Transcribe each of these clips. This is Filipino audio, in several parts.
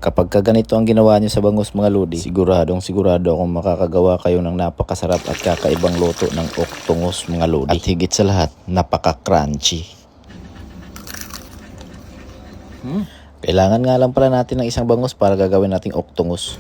Kapag ganito ang ginawa nyo sa bangus mga lodi, sigurado akong makakagawa kayo ng napakasarap at kakaibang luto ng octongus mga lodi. At higit sa lahat, napaka-crunchy. Kailangan nga lang pala natin ng isang bangus para gagawin nating octongus.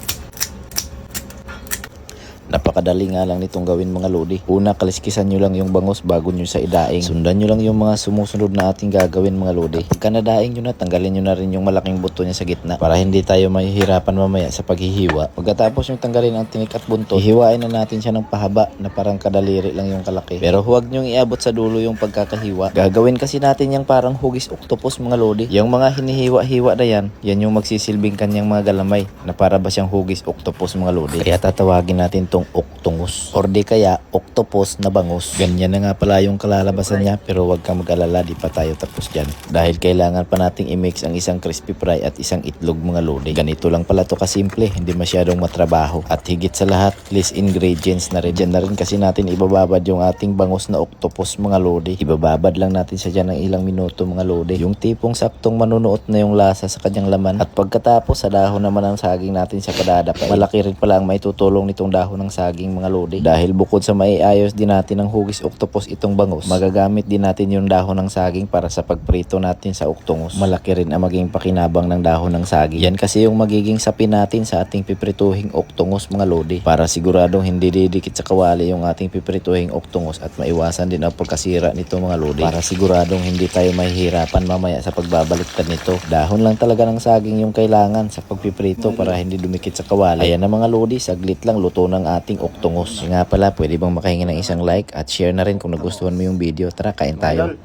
Napakadali nga lang nitong gawin mga lodi. Una, kaliskisan nyo lang yung bangus bago nyo sa idaing. Sundan nyo lang yung mga sumusunod na ating gagawin mga lodi. Kapag nadaing nyo na, tanggalin nyo na rin yung malaking buto niya sa gitna para hindi tayo mahihirapan mamaya sa paghihiwa. Pagkatapos yung tanggalin ang tinik at buntot, hihiwain na natin siya ng pahaba na parang kadaliri lang yung kalaki. Pero huwag nyo iabot sa dulo yung pagkakahiwa. Gagawin kasi natin yung parang hugis octopus mga lodi. Yung mga hinihiwa-hiwa na yan yung magsisilbing kanyang mga galamay na para ba siyang hugis octopus mga lodi. Kaya tatawagin natin tong octongus or di kaya octopus na bangus. Ganyan na nga pala yung kalalabasan niya, pero wag kang mag-alala, di pa tayo tapos dyan. Dahil kailangan pa nating i-mix ang isang crispy fry at isang itlog mga lodi. Ganito lang pala to kasimple, hindi masyadong matrabaho. At higit sa lahat, list ingredients na rin. Dyan na rin kasi natin ibababad yung ating bangus na octopus mga lodi. Ibababad lang natin siya dyan ng ilang minuto mga lodi. Yung tipong saktong manunuot na yung lasa sa kanyang laman. At pagkatapos, sa dahon naman ng saging natin siya padadapay. Malaki rin pala ang maitutulong nitong dahon ng saging mga lodi. Dahil bukod sa maiayos din natin ng hugis octopus itong bangus, magagamit din natin yung dahon ng saging para sa pagprito natin sa octongus. Malaki rin ang maging pakinabang ng dahon ng saging. Yan kasi yung magiging sapin natin sa ating piprituhing octongus mga lodi. Para siguradong hindi didikit sa kawali yung ating piprituhing octongus at maiwasan din ang pagkasira nito mga lodi. Para siguradong hindi tayo mahihirapan mamaya sa pagbabaliktad nito. Dahon lang talaga ng saging yung kailangan sa pagpiprito para hindi dumikit sa kawali. Ayan na mga lodi, saglit lang luto ng ating octongus. Nga pala, pwede bang makahingi ng isang like at share na rin kung nagustuhan mo yung video. Tara, kain tayo.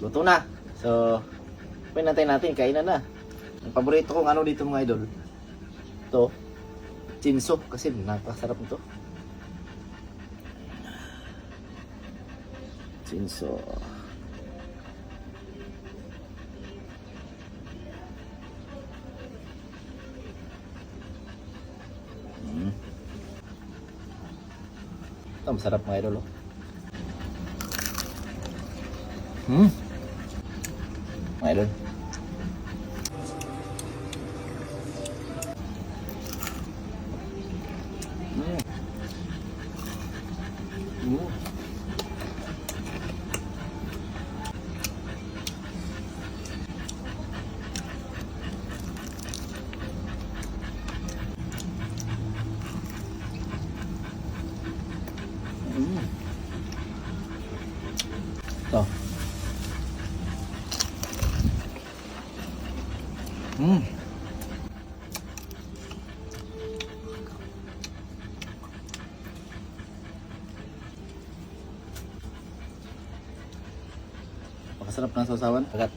Luto na. So, pinantay natin, kainan na. Ang paborito kong ano dito mga idol, ito, chinso, kasi napakasarap nito. Chinso. Ito, masarap mga idol, oh. Mga idol. Ito. Pakasarap ng sausawan. Agad.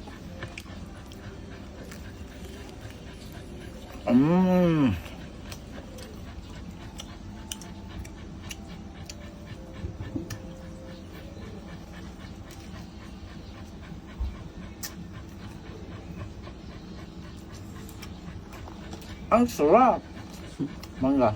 Ang sarap. Mangga.